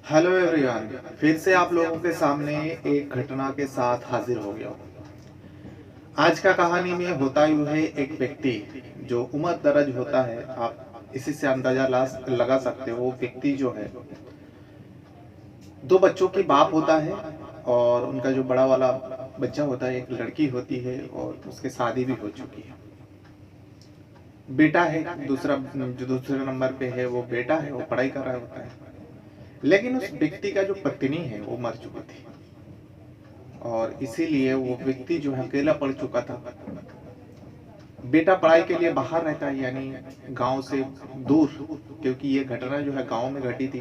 Hello everyone, फिर से आप लोगों के सामने एक घटना के साथ हाजिर हो गया हूँ। आज का कहानी में होता यूँ है, एक व्यक्ति जो उम्र दराज होता है, आप इसी से अंदाजा लगा सकते हो। वो व्यक्ति जो है, दो बच्चों की बाप होता है और उनका जो बड़ा वाला बच्चा होता है, एक लड़की होती है और उसके शादी भी हो चुकी है। बेटा है दूसरा, जो दूसरे नंबर पे है वो बेटा है, वो पढ़ाई कर रहा होता है। लेकिन उस व्यक्ति का जो पत्नी है वो मर चुकी थी और इसीलिए वो व्यक्ति जो है अकेला पड़ चुका था। बेटा पढ़ाई के लिए बाहर रहता है, यानी गांव से दूर, क्योंकि ये घटना जो है गांव में घटी थी।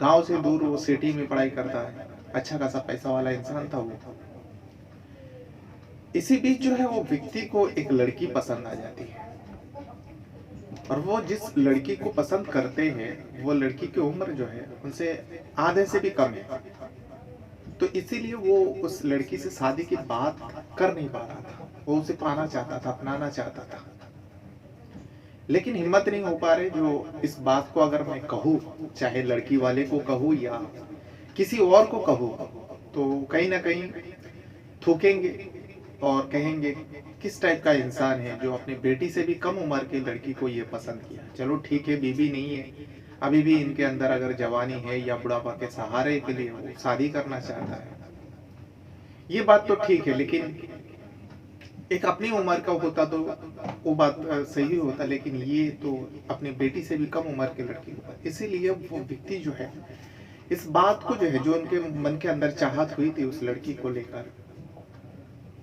गांव से दूर वो सिटी में पढ़ाई करता है। अच्छा खासा पैसा वाला इंसान था वो। इसी बीच जो है वो व्यक्ति को एक लड़की पसंद आ जाती है और वो जिस लड़की को पसंद करते हैं वो लड़की की उम्र जो है उनसे आधे से भी कम है। तो इसीलिए वो उस लड़की से शादी की बात कर नहीं पा रहा था। वो उसे पाना चाहता था, अपनाना चाहता था, लेकिन हिम्मत नहीं हो पा रही। जो इस बात को अगर मैं कहूँ, चाहे लड़की वाले को कहूँ या किसी और को कहूँ, तो कहीं ना कहीं थूकेंगे और कहेंगे किस टाइप का इंसान है जो अपनी बेटी से भी कम उम्र की लड़की को ये पसंद किया। चलो ठीक है, बीबी नहीं है, अभी भी इनके अंदर अगर जवानी है या बुढ़ापा के सहारे के लिए वो शादी करना चाहता है, ये बात तो ठीक है। लेकिन एक अपनी उम्र का होता तो वो बात सही होता, लेकिन ये तो अपनी बेटी से भी कम उम्र के लड़की होता। इसीलिए वो व्यक्ति जो है इस बात को जो है, जो उनके मन के अंदर चाहत हुई थी उस लड़की को लेकर,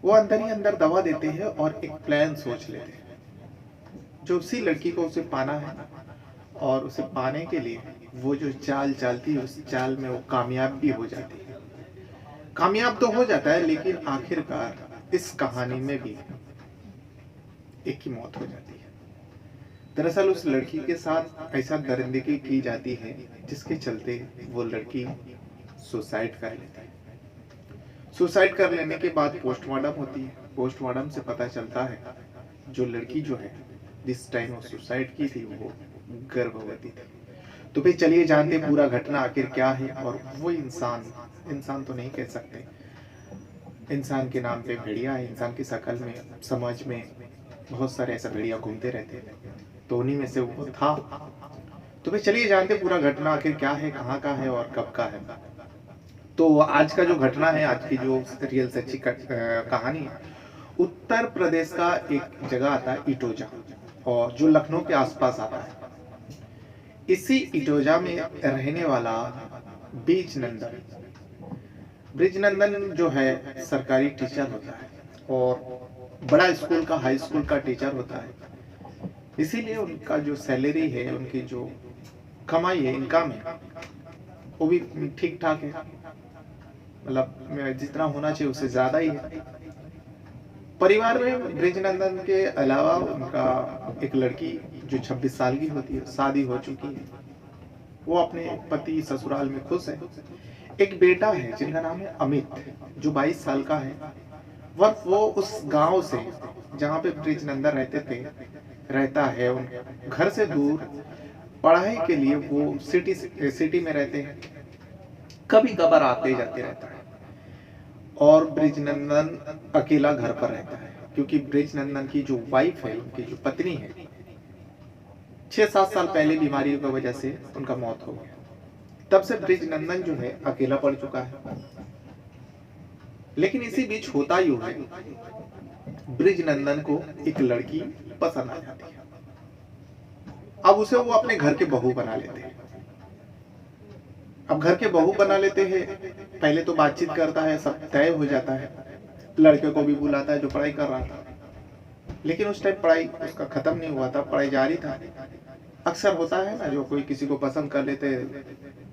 वो अंदर ही अंदर दबा देते हैं और एक प्लान सोच लेते हैं जो उसी लड़की को उसे पाना है। और उसे पाने के लिए वो जो चाल चलती है, उस चाल में वो कामयाब भी हो जाती है। कामयाब तो हो जाता है, लेकिन आखिरकार इस कहानी में भी एक की मौत हो जाती है। दरअसल उस लड़की के साथ ऐसा दरिंदगी की जाती है जिसके चलते वो लड़की सुसाइड कर लेती है। सुसाइड कर लेने के बाद पोस्टमार्टम होती है। पोस्टमार्टम से पता चलता है जो लड़की जो है जिस टाइम वो सुसाइड की थी वो गर्भवती थी। तो भाई चलिए जानते पूरा घटना आखिर क्या है। और वो इंसान, इंसान तो नहीं कह सकते, इंसान के नाम पे भेड़िया है। इंसान की शक्ल में समाज में बहुत सारे ऐसा भेड़िया घूमते रहते हैं, तो उन्हीं में से वो था। तो भाई चलिए जानते पूरा घटना आखिर क्या है, कहाँ का है और कब का है। तो आज का जो घटना है, आज की जो रियल सच्ची कहानी है, उत्तर प्रदेश का एक जगह आता है इटोजा, और जो लखनऊ के आसपास आता है। इसी इटोजा में रहने वाला बीज नंदन, ब्रिज नंदन जो है सरकारी टीचर होता है और बड़ा स्कूल का, हाई स्कूल का टीचर होता है। इसीलिए उनका जो सैलरी है, उनकी जो कमाई है, इनकम है, वो भी ठीक ठाक है। मतलब जितना होना चाहिए उससे ज्यादा ही है। परिवार में ब्रिजनंदन के अलावा उनका एक लड़की जो 26 साल की होती है, शादी हो चुकी है, वो अपने पति ससुराल में खुश है। एक बेटा है जिनका नाम है अमित, जो 22 साल का है। वह वो उस गांव से जहाँ पे ब्रिजनंदन रहते थे रहता है, उन घर से दूर पढ़ाई के लिए वो सिटी में रहते हैं। कभी कभार आते जाते रहता है और ब्रिजनंदन अकेला घर पर रहता है, क्योंकि ब्रिजनंदन की जो वाइफ है, उनकी जो पत्नी है, 6-7 साल पहले बीमारी की वजह से उनका मौत हो गया। तब से ब्रिजनंदन जो है अकेला पड़ चुका है। लेकिन इसी बीच होता यूं है, ब्रिजनंदन को एक लड़की पसंद आ जाती है। अब उसे वो अपने घर के बहू बना लेते हैं। अब घर के बहू बना लेते हैं, पहले तो बातचीत करता है, सब तय हो जाता है। लड़के को भी बुलाता है जो पढ़ाई कर रहा था, लेकिन उस टाइम पढ़ाई उसका खत्म नहीं हुआ था, पढ़ाई जारी था। अक्सर होता है ना, जो कोई किसी को पसंद कर लेते,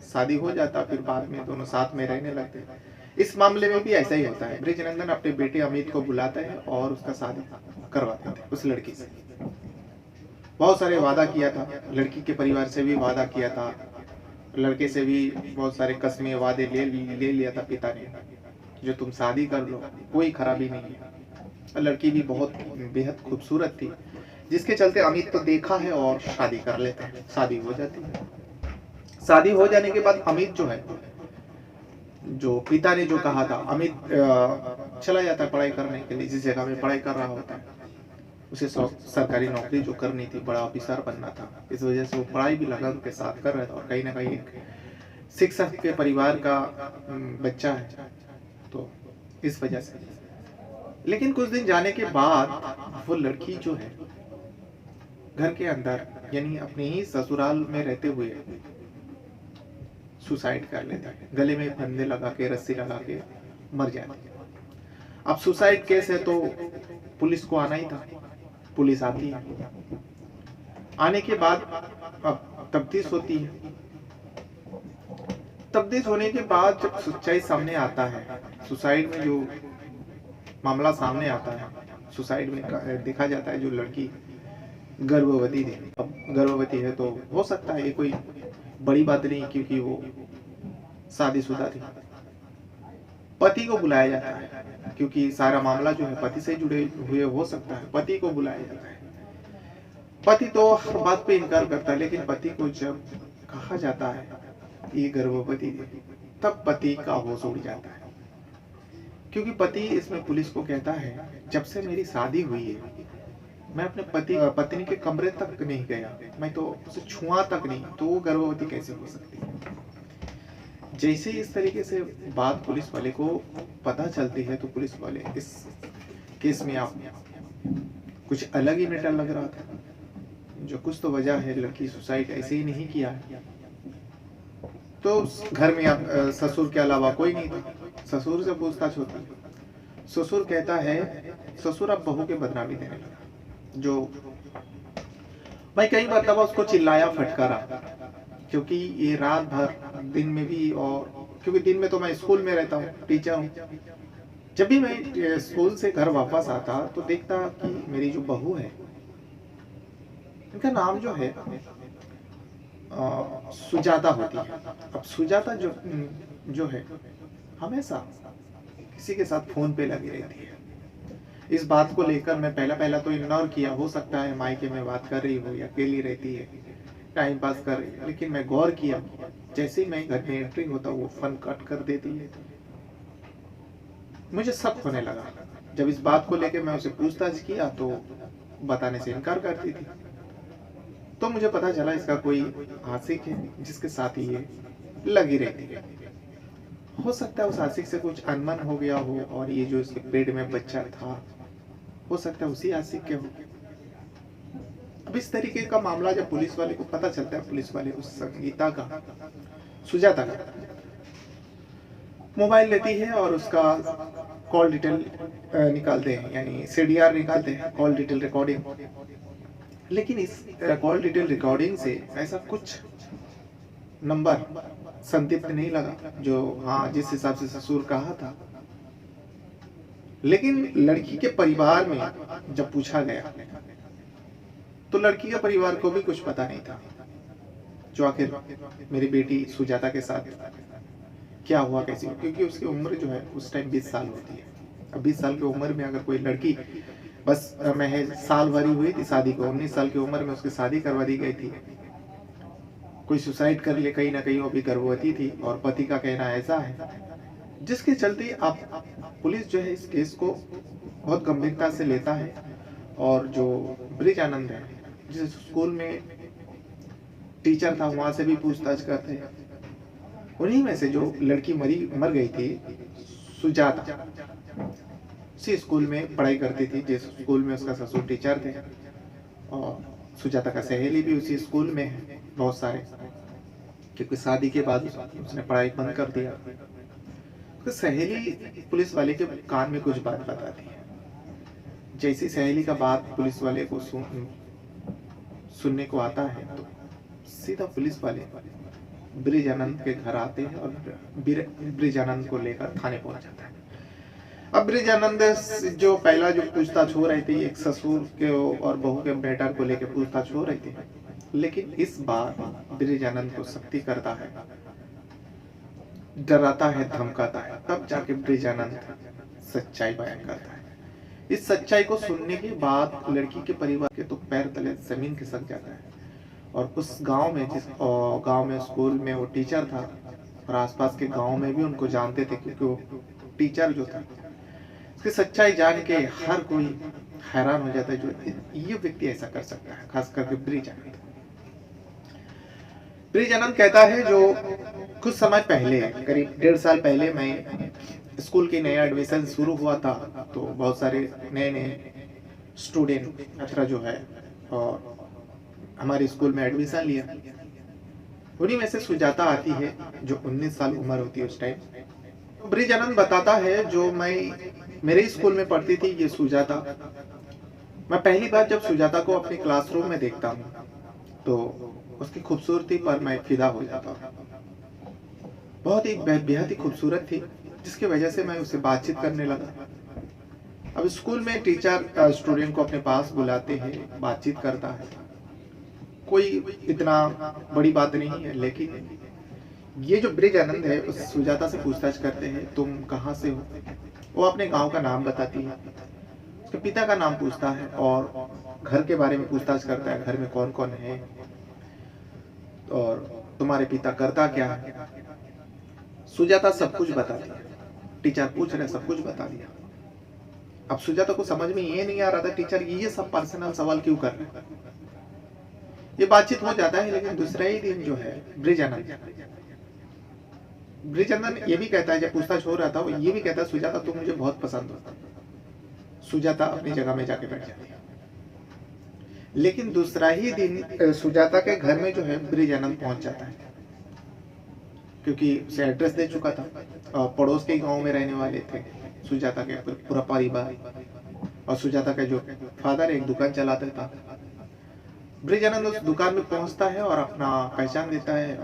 शादी हो जाता, फिर बाद में दोनों साथ में रहने लगते। इस मामले में भी ऐसा ही होता है। ब्रिजनंदन अपने बेटे अमित को बुलाता है और उसका शादी करवा देते उस लड़की से। बहुत सारे वादा किया था, लड़की के परिवार से भी वादा किया था, लड़के से भी बहुत सारे कस्में वादे ले लिया था पिता ने, जो तुम शादी कर लो, कोई खराबी नहीं है। लड़की भी बहुत बेहद खूबसूरत थी, जिसके चलते अमित तो देखा है और शादी कर लेते हैं, शादी हो जाती है। शादी हो जाने के बाद अमित जो है, जो पिता ने जो कहा था, अमित चला जाता है पढ़ाई करने के लिए, जिस जगह में पढ़ाई कर रहा होता है। उसे सरकारी नौकरी जो करनी थी, बड़ा ऑफिसर बनना था, इस वजह से वो पढ़ाई भी लगन के साथ कर रहा था। और कहीं ना कहीं एक शिक्षक के परिवार का बच्चा है, तो इस वजह से। लेकिन कुछ दिन जाने के बाद वो लड़की जो है घर के अंदर, यानी अपने ही ससुराल में रहते हुए सुसाइड कर लेता है। गले में फंदे लगा के, रस्सी लगा के मर जाती है। अब सुसाइड केस है तो पुलिस को आना ही था। पुलिस आती है, आने के बाद अब तफ्तीश होती है। तफ्तीश होने के बाद जब सच्चाई सामने आता है, सुसाइड में जो मामला सामने आता है, सुसाइड में देखा जाता है जो लड़की गर्भवती थी। अब गर्भवती है तो हो सकता है ये कोई बड़ी बात नहीं, क्योंकि वो शादीशुदा थी। पति को बुलाया जाता है, क्योंकि सारा मामला जो है पति से जुड़े हुए हो सकता है। पति को बुलाया जाता है। पति तो हर बात पे इनकार करता है, लेकिन पति को जब कहा जाता है ये गर्भवती थी, तब पति का होश उड़ जाता है। क्योंकि पति इसमें पुलिस को कहता है, जब से मेरी शादी हुई है मैं अपने पत्नी के कमरे तक नहीं गया, मैं तो उसे छुआ तक नहीं, तो वो गर्भवती कैसे हो सकती है। जैसे इस तरीके से बात पुलिस वाले को पता चलती है, तो पुलिस वाले इस केस में आप कुछ अलग ही मैटर लग रहा था। जो कुछ तो वजह है, लड़की सुसाइड ऐसे ही नहीं किया है। तो घर में अब ससुर के अलावा कोई नहीं था। ससुर से पूछताछ होती है। ससुर कहता है, ससुर अब बहू के बदनामी देने लगा। जो भाई कई बार तब उसको चिल्लाया, फटकारा, क्योंकि ये रात भर दिन में भी, और क्योंकि दिन में तो मैं स्कूल में रहता हूँ, टीचर हूँ। जब भी मैं स्कूल से घर वापस आता तो देखता कि मेरी जो बहू है, इनका नाम जो है सुजाता होती है। अब सुजाता जो है हमेशा किसी के साथ फोन पे लगी रहती है। इस बात को लेकर मैं पहला तो इग्नोर किया, हो सकता है मायके में बात कर रही हो या अकेली रहती है, टाइम पास कर रही है। लेकिन मैं गौर किया, जैसे ही मैं घर में एंट्री होता वो फोन कट कर देती है। मुझे शक होने लगा। जब इस बात को लेकर मैं उसे पूछताछ किया तो बताने से इनकार करती थी। तो मुझे पता चला इसका कोई आशिक है जिसके साथ ये लगी रहती है। हो सकता है उस आशिक से कुछ अनबन हो गया हो, और ये जो इसके पेट में बच्चा था, हो सकता है उसी आशिक के हो। अब इस तरीके का मामला जब पुलिस वाले को पता चलता है, पुलिस वाले उस संगीता का, सुजाता का मोबाइल लेती है और उसका कॉल डिटेल निकालते हैं, यानी सीडीआर निकालते हैं, कॉल डिटेल रिकॉर्डिंग। लेकिन इस कॉल डिटेल रिकॉर्डिंग से ऐसा कुछ नंबर संदिग्ध नहीं लगा, जो हाँ जिस हिसाब से ससुर कहा था। लेकिन लड़की के परिवार में जब पूछा गया तो लड़की के परिवार को भी कुछ पता नहीं था, जो आखिर मेरी बेटी सुजाता के साथ क्या हुआ, कैसे हुआ। क्योंकि उसकी उम्र जो है उस टाइम 20 साल होती है। अब 20 साल की उम्र में अगर कोई लड़की, बस महज साल भरी हुई थी शादी को, 19 साल की उम्र में उसकी शादी करवा दी गई थी, कोई सुसाइड कर ले, कहीं ना कहीं वो भी गर्भवती थी, और पति का कहना ऐसा है, जिसके चलते आप पुलिस जो है इस केस को बहुत गंभीरता से लेता है। और जो ब्रिज आनंद है, जिस स्कूल में टीचर था, वहां से भी पूछताछ करते हैं। उन्हीं में से जो लड़की मर गई थी, सुजाता, उसी स्कूल में पढ़ाई करती थी जिस स्कूल में उसका ससुर टीचर थे, और सुजाता का सहेली भी उसी स्कूल में है, बहुत सारे, क्योंकि शादी के बाद उसने पढ़ाई बंद कर दिया। तो सहेली पुलिस वाले के कान में कुछ बात बताती है। जैसी सहेली का बात पुलिस वाले को सुनने को आता है, तो सीधा पुलिस वाले ब्रिज आनंद के घर आते हैं और ब्रिज आनंद को लेकर थाने पहुंच जाता है। अब ब्रिज आनंद जो पहला जो पूछताछ हो रही थी, एक ससुर के और बहू के मैटर को लेकर पूछताछ हो रही थी, लेकिन इस बार ब्रिज आनंद को सख्ती करता है, डराता है, धमकाता है। तब जाके ब्रिज आनंद सच्चाई बयान करता है। इस सच्चाई को सुनने के बाद लड़की के परिवार के तो पैर तले जमीन खिसक जाता है। और उस गांव में गांव में स्कूल में वो टीचर था, और आसपास के गांव में भी उनको जानते थे, क्योंकि वो टीचर जो था उसकी सच्चाई जान के हर कोई हैरान हो जाता है, जो ये व्यक्ति ऐसा कर सकता है, खास करके ब्रिज आनंद। ब्रिज आनंद कहता है, जो कुछ समय पहले, करीब 1.5 साल पहले, मैं स्कूल की नया एडमिशन शुरू हुआ था, तो बहुत सारे नए नए स्टूडेंट छात्र जो है और हमारे स्कूल में एडमिशन लिया। उन्हीं में से सुजाता आती है, जो 19 साल उम्र होती है उस टाइम। तो ब्रिज आनंद बताता है, जो मैं मेरे स्कूल में पढ़ती थी ये सुजाता, मैं पहली बार जब सुजाता को अपने क्लासरूम में देखता हूँ तो उसकी खूबसूरती पर मैं फिदा हो जाता हूँ। बहुत ही बेहद ही खूबसूरत थी, जिसकी वजह से मैं उससे बातचीत करने लगा। अब स्कूल में टीचर स्टूडेंट को अपने पास बुलाते हैं, बातचीत करता है, कोई इतना बड़ी बात नहीं है। लेकिन ये जो ब्रिज आनंद है उस सुजाता से पूछताछ करते हैं, तुम कहाँ से हो? वो अपने गांव का नाम बताती है, उसके पिता का नाम पूछता है और घर के बारे में पूछताछ करता है, घर में कौन कौन है और तुम्हारे पिता करता क्या है। सुजाता सब कुछ बताती है, टीचर पूछ रहे सब कुछ बता दिया। अब सुजाता को समझ में ये नहीं आ रहा था टीचर ये सब पर्सनल सवाल क्यों कर रहे हैं। ये बातचीत हो जाता है, लेकिन दूसरा ही दिन जो है ब्रिज आनंद ये भी कहता है, जब पूछताछ हो रहा था वो ये भी कहता है, सुजाता तुम मुझे बहुत पसंद हो। सुजाता अपनी जगह में जाके बैठ जाती है। लेकिन दूसरा ही दिन सुजाता के घर में जो है ब्रिज आनंद पहुंच जाता है, क्योंकि उसे एड्रेस दे चुका था और पड़ोस के गांव में रहने वाले थे सुजाता के पूरा परिवार। और सुजाता का जो फादर एक दुकान चलाता था। ब्रिज आनंद उस दुकान में पहुंचता है और अपना पहचान देता है,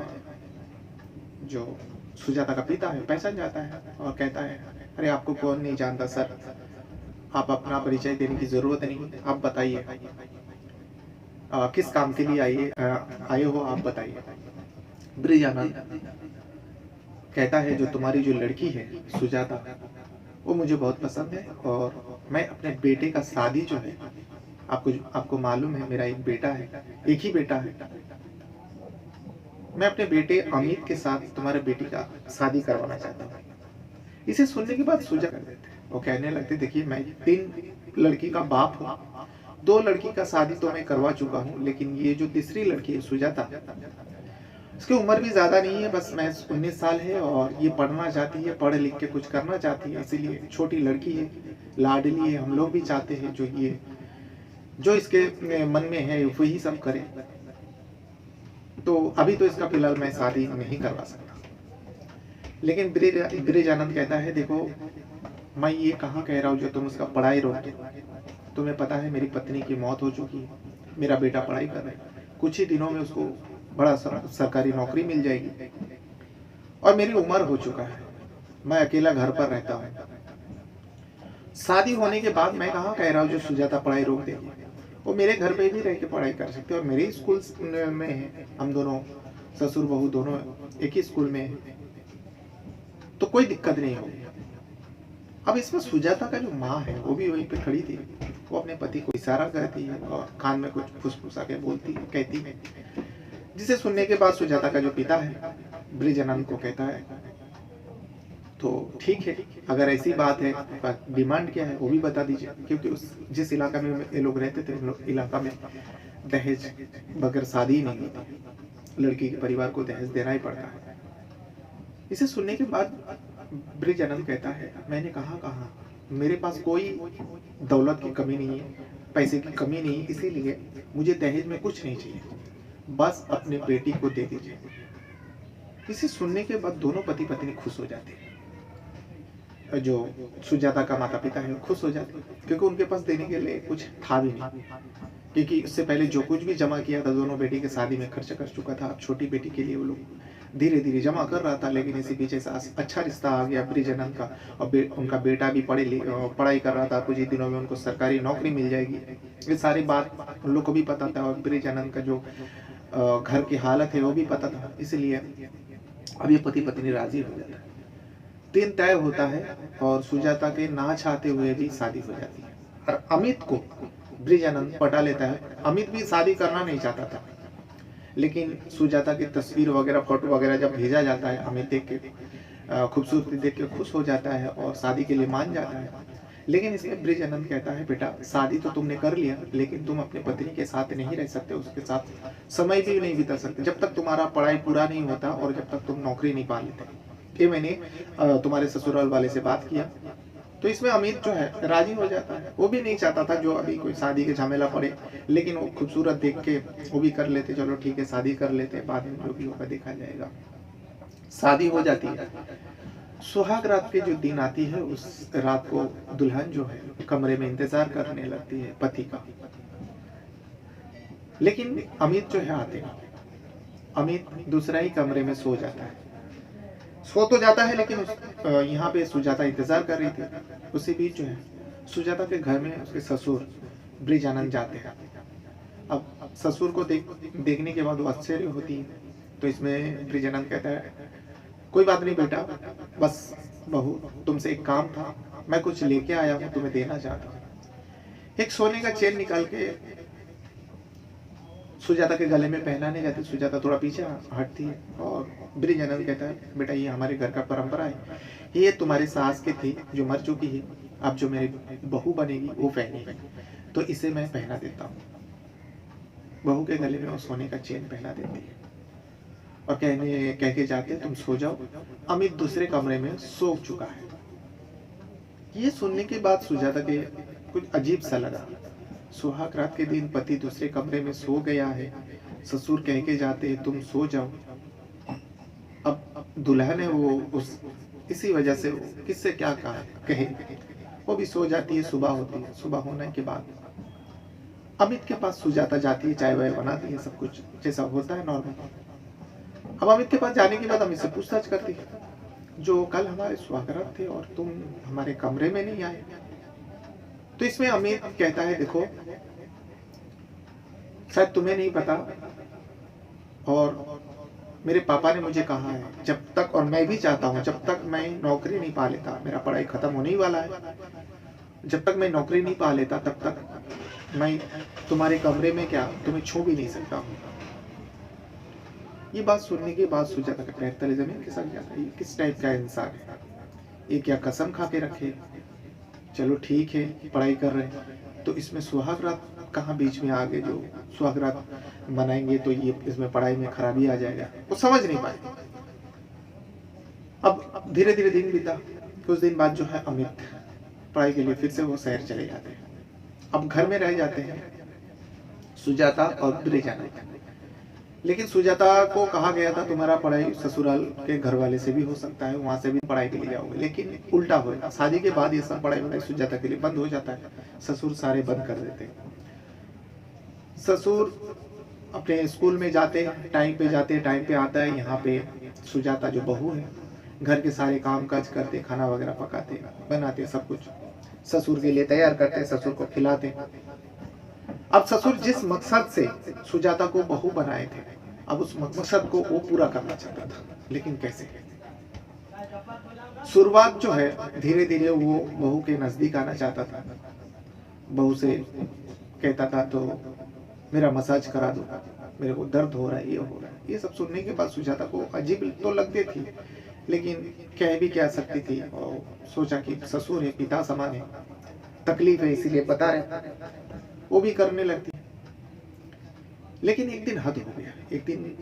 जो सुजाता का पिता है पहचान जाता है और कहता है, अरे आपको कौन नहीं जानता सर, आप अपना परिचय देने की जरूरत नहीं, आप बताइए किस काम के लिए आए हो, आप बताइए। ब्रिज आनंद कहता है, जो तुम्हारी जो लड़की है सुजाता, वो मुझे बहुत पसंद है और मैं अपने बेटे का शादी जो है, आपको मालूम है मेरा एक बेटा है, एक ही बेटा है, मैं अपने बेटे अमित के साथ तुम्हारे बेटी का शादी करवाना चाहता हूँ। इसे सुनने के बाद सुजा कर देते, वो कहने लगते, देखिए मैं 3 लड़की का बाप हूँ, 2 लड़की का शादी तो मैं करवा चुका हूँ, लेकिन ये जो तीसरी लड़की है सुजाता, इसकी उम्र भी ज्यादा नहीं है, बस मैं 19 साल है और ये पढ़ना चाहती है, पढ़ लिख के कुछ करना चाहती है, इसीलिए छोटी लड़की है, लाडली है, हम लोग भी चाहते हैं जो इसके मन में है वही सब करे, तो अभी तो इसका फिलहाल मैं शादी नहीं करवा सकता। लेकिन ब्रिज आनंद कहता है, देखो मैं ये कहाँ कह रहा हूँ जो तुम उसका पढ़ाई रोक, तुम्हें पता है मेरी पत्नी की मौत हो चुकी है, मेरा बेटा पढ़ाई कर रहा है, कुछ ही दिनों में उसको बड़ा सरकारी नौकरी मिल जाएगी और मेरी उम्र हो चुका है, मैं अकेला घर पर रहता हूँ। शादी होने के बाद मैं कहाँ कह रहा हूँ जो सुजाता पढ़ाई रोक देगी, वो मेरे घर पे भी रह के पढ़ाई कर सकते हैं और मेरे स्कूल में है, हम दोनों ससुर बहू दोनों एक ही स्कूल में है, तो कोई दिक्कत नहीं होगी। अब इसमें सुजाता का जो माँ है वो भी वहीं पे खड़ी थी, वो अपने पति को इशारा करती है और कान में कुछ फुसफुसा के बोलती है, कहती है, जिसे सुनने के बाद सुजाता का जो पिता है ब्रिज आनंद को कहता है, तो ठीक है, अगर ऐसी बात है, डिमांड क्या है वो भी बता दीजिए, क्योंकि जिस इलाका में ये लोग रहते थे उन इलाका में दहेज बगैर शादी नहीं होती, लड़की के परिवार को दहेज देना ही पड़ता है। इसे सुनने के बाद ब्रिज आनंद कहता है, मैंने कहा मेरे पास कोई दौलत की कमी नहीं है, पैसे की कमी नहीं है, इसीलिए मुझे दहेज में कुछ नहीं चाहिए, बस अपने बेटी को दे दीजिए। इसे सुनने के बाद दोनों पति पत्नी खुश हो जाते हैं, जो सुजाता का माता पिता है खुश हो जाते हैं, क्योंकि उनके पास देने के लिए कुछ था भी नहीं, क्योंकि इससे पहले जो कुछ भी जमा किया था दोनों बेटी के शादी में खर्च कर चुका था। छोटी बेटी के लिए वो लोग धीरे धीरे जमा कर रहा था, लेकिन इसी पीछे से अच्छा रिश्ता आ गया ब्रिज आनंद का, और उनका बेटा भी पढ़ाई कर रहा था, कुछ ही दिनों में उनको सरकारी नौकरी मिल जाएगी। ये सारी बात उन लोग को भी पता था और ब्रिज आनंद का जो घर की हालत है वो भी पता था, इसलिए अब ये पति पत्नी राजी हो जाता है। दिन तय होता है और सुजाता के ना चाहते हुए भी शादी हो जाती है और अमित को ब्रिज आनंद पटा लेता है। अमित भी शादी करना नहीं चाहता था, लेकिन सुजाता की तस्वीर वगैरह, फोटो वगैरह जब भेजा जाता है, अमित देख के खूबसूरती देख के खुश हो जाता है और शादी के लिए मान जाता है। लेकिन इसमें ब्रिज आनंद कहता है, बेटा शादी तो तुमने कर लिया, लेकिन तुम अपनी पत्नी के साथ नहीं रह सकते, उसके साथ समय भी नहीं बिता सकते जब तक तुम्हारा पढ़ाई पूरा नहीं होता और जब तक तुम नौकरी नहीं पा लेते। ये मैंने तुम्हारे ससुराल वाले से बात किया। तो इसमें अमित जो है राजी हो जाता है। वो भी नहीं चाहता था जो अभी कोई शादी के झमेला पड़े, लेकिन वो खूबसूरत देख के वो भी कर लेते, चलो ठीक है शादी कर लेते, बाद में जो भी होगा देखा जाएगा। शादी हो जाती है। सुहाग रात के जो दिन आती है, उस रात को दुल्हन जो है कमरे में इंतजार करने लगती है पति का। लेकिन अमित जो है आते नहीं। अमित दूसरा ही कमरे में सो जाता है। सो तो जाता है, लेकिन यहाँ पे सुजाता इंतजार कर रही थी। उसी बीच जो है सुजाता के घर में उसके ससुर ब्रिज आनंद जाते हैं। अब ससुर को देखने के बाद वो आश्चर्य होती है। तो इसमें ब्रिज आनंद कहता है, कोई बात नहीं बेटा, बस बहू तुमसे एक काम था, मैं कुछ लेके आया हूँ, तुम्हें देना चाहता हूँ। एक सोने का चेन निकाल के सुजाता के गले में पहनाने जाती। सुजाता थोड़ा पीछे हटती है और ब्रिज आनंद कहता है, बेटा ये हमारे घर का परंपरा है, ये तुम्हारे सास की थी जो मर चुकी है, अब जो मेरी बहू बनेगी वो पहनेगी, तो इसे मैं पहना देता हूँ। बहू के गले में वो सोने का चेन पहना देती है और कह के जाते, तुम सो जाओ, अमित दूसरे कमरे में सो चुका है। ये सुनने के बाद सुजाता के कुछ अजीब सा लगा। सुहाग रात के दिन पति दूसरे कमरे में सो गया है, ससुर कह के जाते हैं तुम सो जाओ। अब दुल्हन है वो इसी वजह से किससे क्या कहे, वो भी सो जाती है। सुबह होती है। सुबह होने के बाद अमित के पास सुजाता जाती है, चाय वाय बनाती है, सब कुछ जैसा होता है नॉर्मल। अब अमित के पास जाने के बाद अमित से पूछताछ करती है, जो कल हमारे सुहाग रात थे और तुम हमारे कमरे में नहीं आए। तो इसमें अमित कहता है, देखो शायद तुम्हें नहीं पता और मेरे पापा ने मुझे कहा है, जब तक, और मैं भी चाहता हूं, जब तक मैं नौकरी नहीं पा लेता, मेरा पढ़ाई खत्म होने ही वाला है, जब तक मैं नौकरी नहीं पा लेता तब तक मैं तुम्हारे कमरे में क्या तुम्हें छू भी नहीं सकता हूँ। ये बात सुनने के बाद सुजाता का पैर तले जमीन खिसक जाता है। ये किस टाइप का इंसान है, ये क्या कसम खा के रखे। चलो ठीक है पढ़ाई कर रहे हैं, तो इसमें सुहाग रात कहाँ बीच में आ गए, जो सुहाग रात मनाएंगे तो ये इसमें पढ़ाई में खराबी आ जाएगा। वो समझ नहीं पाए। अब धीरे धीरे दिन बीता। कुछ दिन बाद जो है अमित पढ़ाई के लिए फिर से वो शहर चले जाते हैं। अब घर में रह जाते हैं सुजाता और ब्रिज आनंद। लेकिन सुजाता को कहा गया था तुम्हारा पढ़ाई ससुराल के घर वाले से भी हो सकता है, वहां से भी पढ़ाई के लिए जाओगे। लेकिन उल्टा होगा, शादी के बाद ये सब पढ़ाई वढ़ाई सुजाता के लिए बंद हो जाता है। ससुर सारे बंद कर देते हैं। ससुर अपने स्कूल में जाते, टाइम पे जाते, टाइम पे आता है। यहाँ पे सुजाता जो बहू है घर के सारे काम काज करते, खाना वगैरह पकाते, बनाते, सब कुछ ससुर के लिए तैयार करते, ससुर को खिलाते। अब ससुर जिस मकसद से सुजाता को बहू बनाए थे, अब उस मकसद को वो पूरा करना चाहता था, लेकिन कैसे। शुरुआत जो है धीरे धीरे वो बहू के नजदीक आना चाहता था। बहू से कहता था तो मेरा मसाज करा दो, मेरे को दर्द हो रहा है, ये हो रहा है। ये सब सुनने के बाद सुजाता को अजीब तो लगती थी, लेकिन कह भी क्या सकती थी। और सोचा कि ससुर है, पिता समान है, तकलीफ है इसीलिए बता रहे, वो भी करने लगती। लेकिन एक दिन हद हो गया। एक दिन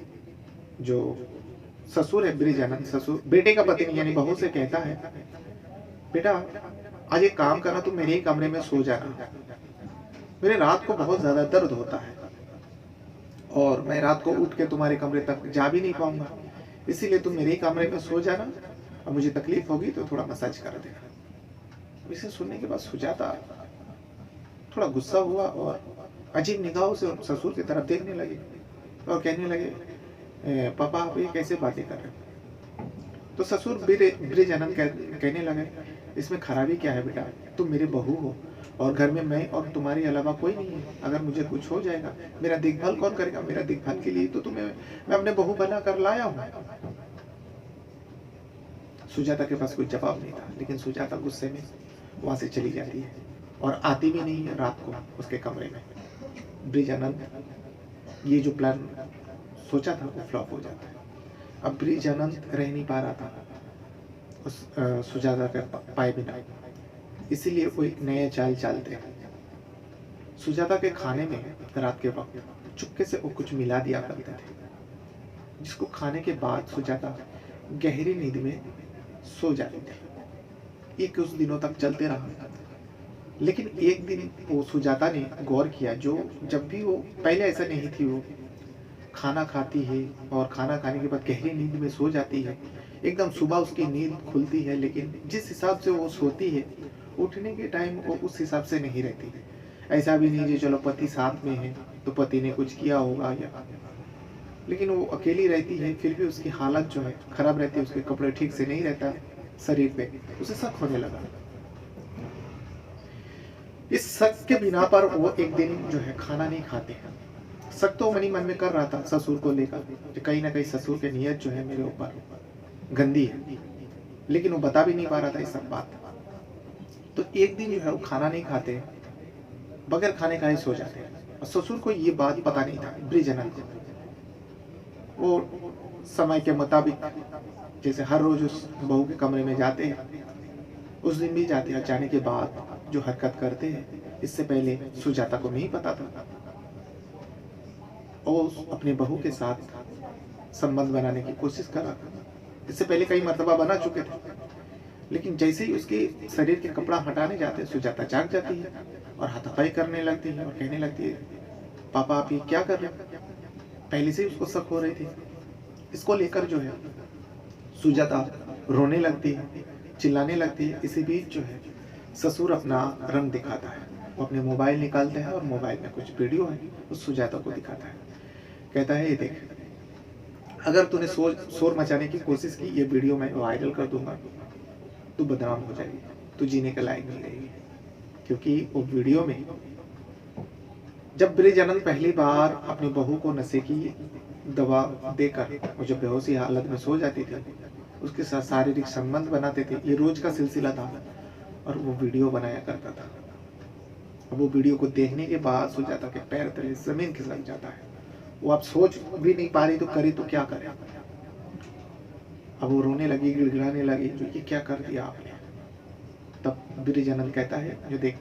जो ससुर है ब्रिज आनंद, ससुर बेटे का पति नहीं यानी बहू से कहता है, बेटा आज एक काम करना, तुम मेरे ही कमरे में सो जाना, मेरे रात को बहुत ज्यादा दर्द होता है और मैं रात को उठ के तुम्हारे कमरे तक जा भी नहीं पाऊंगा, इसीलिए तुम मेरे ही कमरे में सो जाना और मुझे तकलीफ होगी तो थोड़ा मसाज कर देना। इसे सुनने के बाद सुजाता थोड़ा गुस्सा हुआ और अजीब निगाहों से ससुर की तरफ देखने लगे और कहने लगे, पापा आप ये कैसे बातें कर रहे हो। तो ससुर ब्रिज आनंद कहने लगे, इसमें खराबी क्या है बेटा, तुम मेरे बहू हो और घर में मैं और तुम्हारे अलावा कोई नहीं है। अगर मुझे कुछ हो जाएगा मेरा देखभाल कौन करेगा, मेरा देखभाल के लिए तो तुम्हें मैं अपने बहू बना कर लाया हूँ। सुजाता के पास कोई जवाब नहीं था, लेकिन सुजाता गुस्से में वहां से चली जाती है और आती भी नहीं है रात को उसके कमरे में। ब्रिज आनंद ये जो प्लान सोचा था वो फ्लॉप हो जाता है। अब ब्रिजानंद रह नहीं पा रहा था उस सुजाता के पाए बिना, इसीलिए वो एक नया चाल चालते हैं। सुजाता के खाने में रात के वक्त चुपके से वो कुछ मिला दिया करते थे, जिसको खाने के बाद सुजाता गहरी नींद में सो जाती थी। ये कुछ दिनों तक चलते रहा, लेकिन एक दिन वो सुजाता ने गौर किया, जो जब भी वो पहले ऐसा नहीं थी, वो खाना खाती है और खाना खाने के बाद गहरी नींद में सो जाती है। एकदम सुबह उसकी नींद खुलती है, लेकिन जिस हिसाब से वो सोती है उठने के टाइम वो उस हिसाब से नहीं रहती। ऐसा भी नहीं जो चलो पति साथ में है तो पति ने कुछ किया होगा या, लेकिन वो अकेली रहती है, फिर भी उसकी हालत जो है खराब रहती है, उसके कपड़े ठीक से नहीं रहता शरीर पे, उसे शक होने लगा। इस शक के बिना पर वो एक दिन जो है खाना नहीं खाते हैं। शक तो मनी मन में कर रहा था ससुर को लेकर, कहीं ना कहीं ससुर की नीयत जो है मेरे ऊपर गंदी है, लेकिन वो बता भी नहीं पा रहा था ये सब बात। तो एक दिन जो है वो खाना नहीं खाते, बगैर खाने खाए सो जाते हैं। और ससुर को ये बात पता नहीं था, ब्रिजनंद को। वो समय के मुताबिक जैसे हर रोज उस बहू के कमरे में जाते हैं, उस दिन भी जाते हैं। जाने के बाद जो हरकत करते हैं, इससे पहले सुजाता को नहीं पता था। और अपने बहू के साथ संबंध बनाने की कोशिश करा, इससे पहले कई मर्तबा बना चुके थे, लेकिन जैसे ही उसके शरीर के कपड़ा हटाने जाते हैं, सुजाता जाग जाती है और हाथापाई करने लगती है और कहने लगती है, पापा आप ये क्या कर रहे हैं? पहले से ही उसको शक हो रही थी। इसको लेकर जो है सुजाता रोने लगती है, चिल्लाने लगती है। इसी बीच जो है ससुर अपना रंग दिखाता है, वो अपने मोबाइल निकालते हैं और मोबाइल में कुछ वीडियो है उस सुजाता को दिखाता है। कहता है, ये देख, अगर तूने शोर मचाने की कोशिश की, ये वीडियो मैं वायरल कर दूंगा, तू बदनाम हो जाएगी, तू जीने के लायक नहीं रहेगी। क्योंकि वो वीडियो में जब ब्रिजनंद पहली बार अपनी बहू को नशे की दवा देकर वो जब बेहोशी हालत में सो जाती थी, उसके साथ शारीरिक संबंध बनाते थे, ये रोज का सिलसिला था और वो वीडियो बनाया करता था। अब वो वीडियो को देखने के बाद सुजाता के पैर तले जमीन खिसक जाता है। वो अब सोच भी नहीं पा रही तो करे तो क्या करे। अब वो रोने लगी, गिड़गिड़ाने लगी, जो ये क्या कर दिया आपने। तब ब्रिजनंद कहता है, जो देख,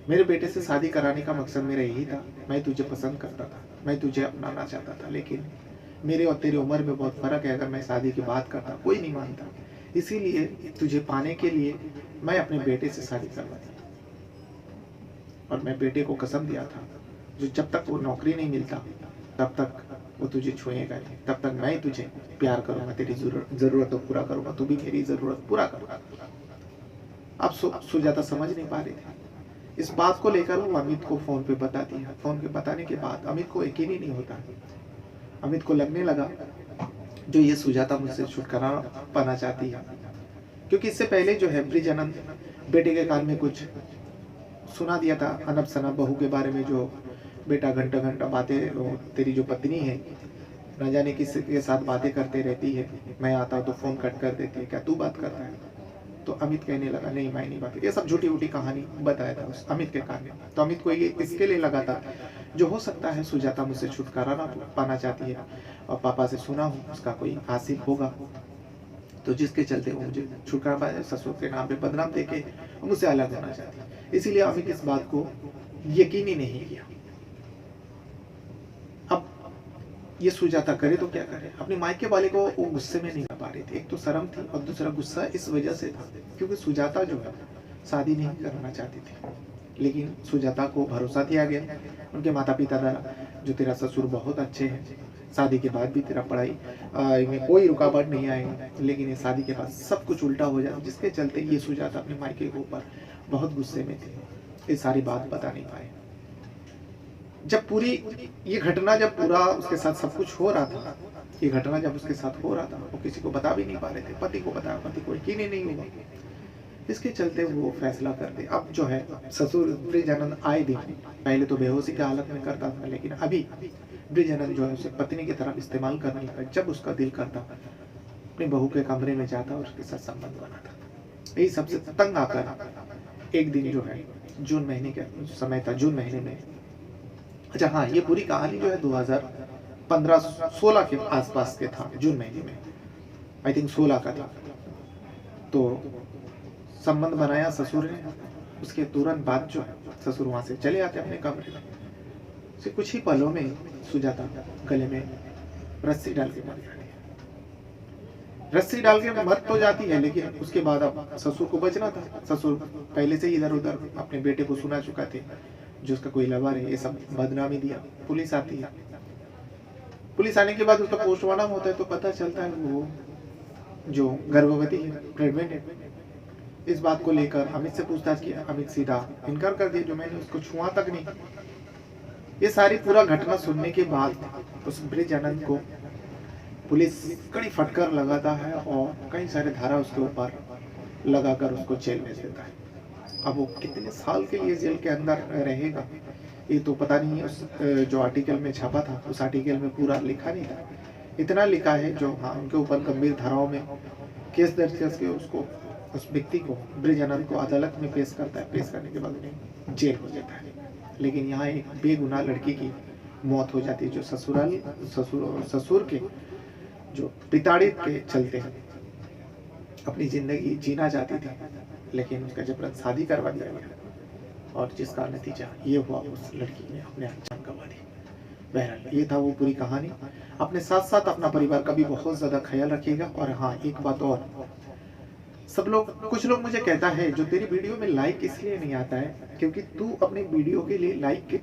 मेरे बेटे से शादी कराने का मकसद मेरा यही था। मैं तुझे पसंद करता था, मैं तुझे अपनाना चाहता था, लेकिन मेरे और तेरी उम्र में बहुत फर्क है। अगर मैं शादी की बात करता कोई नहीं मानता, इसीलिए तुझे पाने के लिए मैं अपने बेटे से शादी करवा दी। और मैं बेटे को कसम दिया था, जो जब तक वो नौकरी नहीं मिलता तब तक वो तुझे छुएगा नहीं, तब तक मैं तुझे प्यार करूंगा, तेरी जरूरत को पूरा करूंगा, तू भी मेरी जरूरत पूरा करूंगा। अब सुजाता समझ नहीं पा रही थी। इस बात को लेकर वो अमित को फोन पे बताती है। फोन पे बताने के बाद अमित को यकीन ही नहीं होता। अमित को लगने लगा जो ये सुजाता मुझसे छुटकारा पाना चाहती है, क्योंकि इससे पहले जो है ब्रिजनंद बेटे के कान में कुछ सुना दिया था अनब सनब बहू के बारे में, जो बेटा घंटा घंटा बातें, तेरी जो पत्नी है न जाने किसके साथ बातें करते रहती है, मैं आता हूँ तो फोन कट कर देती है, क्या तू बात करता है? तो अमित कहने लगा, नहीं मैं नहीं बात, ये सब झूठी उठी कहानी बताया था उस अमित के कान में। तो अमित को ये इसके लिए लगा था, जो हो सकता है सुजाता मुझसे छुटकारा ना पाना चाहती है और पापा से सुना हूँ उसका कोई हासिल होगा, तो जिसके चलते वो मुझे छुटकारा पाए, ससुर के नाम पे बदनाम देके मुझसे अलग होना चाहती है। इसीलिए अमित इस बात को यकीन ही नहीं किया। अब ये सुजाता करे तो क्या करे। अपने मायके वाले को वो गुस्से में नहीं कर पा रही थी। एक तो शर्म थी और दूसरा गुस्सा इस वजह से था क्योंकि सुजाता जो है शादी नहीं करना चाहती थी, लेकिन सुजाता को भरोसा दिया गया उनके माता पिता द्वारा, जो तेरा ससुर बहुत अच्छे हैं, शादी के बाद भी तेरा पढ़ाई में कोई रुकावट नहीं आएगी, लेकिन ये शादी के बाद सब कुछ उल्टा हो जाए, जिसके चलते ये सुजाता अपने मायके के ऊपर बहुत गुस्से में थी। ये सारी बात बता नहीं पाए। जब पूरी ये घटना, जब पूरा उसके साथ सब कुछ हो रहा था, ये घटना जब उसके साथ हो रहा था, वो किसी को बता भी नहीं पा रहे थे। पति को बताया, पति को यकीन ही नहीं हुआ। इसके चलते वो फैसला करते, अब जो है ससुर ब्रिजनंद आए दिन पहले तो बेहोशी की हालत में करता था, लेकिन अभी ब्रिजनंद जो है उसे पत्नी की तरफ इस्तेमाल करने लगा। जब उसका दिल करता अपनी बहू के कमरे में जाता और उसके साथ संबंध बनाता। यही सबसे तंग आकर एक दिन जो है जून महीने का समय था, जून महीने में, अच्छा हाँ, ये पूरी कहानी जो है 15-16 के आसपास के था, जून महीने में, आई थिंक 16 का था। तो संबंध बनाया ससुर ने, उसके तुरंत बाद जो है ससुर वहां से चले आते अपने कमरे में। उसे कुछ ही पलों में सुजाता गले में रस्सी डाल के मर जाती है। रस्सी डाल के मर तो जाती है, लेकिन उसके बाद अब ससुर को बचना था। ससुर पहले से ही इधर उधर अपने बेटे को सुना चुका थे, जो उसका कोई लवर है, ये सब बदनामी दिया। पुलिस आती है, पुलिस आने के बाद उसका पोस्टमार्टम होता है तो पता चलता है वो जो गर्भवती है, प्रेग्नेंट है। इस बात को लेकर अमित से पूछताछ किया, अमित सीधा इनकार कर दिया, जो मैंने उसको छुआ तक नहीं। ये सारी पूरा घटना सुनने के बाद उस ब्रिज आनंद को पुलिस कड़ी फटकार लगाता है और कई सारे धारा उसके ऊपर लगाकर उसको जेल भेज देता है। अब वो कितने साल के लिए जेल के अंदर रहेगा ये तो पता नहीं है। उस जो आर्टिकल में छापा था, उस आर्टिकल में पूरा लिखा नहीं था। इतना लिखा है जो हाँ उनके ऊपर गंभीर धाराओं में केस दर्ज करके उसको, उस व्यक्ति को, ब्रिज आनंद को अदालत में पेश करता है। पेश करने के बाद उन्हें जेल हो जाता है। लेकिन यहाँ एक बेगुनाह लड़की की मौत हो जाती है, जो ससुर के जो पिताड़ित के चलते अपनी जिंदगी जीना चाहती थी, लेकिन उसका जबरन शादी करवा दिया गया और जिसका नतीजा ये हुआ, उस लड़की ने अपने जान गंवा दी। बहरहाल ये था वो पूरी कहानी। अपने साथ साथ अपना परिवार का भी बहुत ज्यादा ख्याल रखिएगा। और हाँ एक बात और, सब लोग, कुछ लोग मुझे कहता है जो तेरी वीडियो में लाइक इसलिए नहीं आता है क्योंकि तू अपनी वीडियो के लिए लाइक।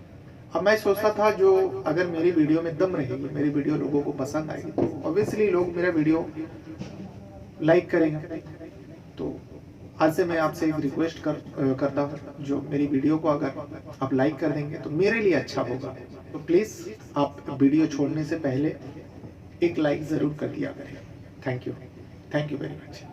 अब मैं सोचता था जो अगर मेरी वीडियो में दम रहेगी, मेरी वीडियो लोगों को पसंद आएगी, तो ऑब्वियसली लोग मेरा वीडियो लाइक करेंगे। तो आज से मैं आपसे एक रिक्वेस्ट करता हूँ, जो मेरी वीडियो को अगर आप लाइक कर देंगे तो मेरे लिए अच्छा होगा। तो प्लीज़ आप वीडियो छोड़ने से पहले एक लाइक ज़रूर कर दिया करें। Thank you very much.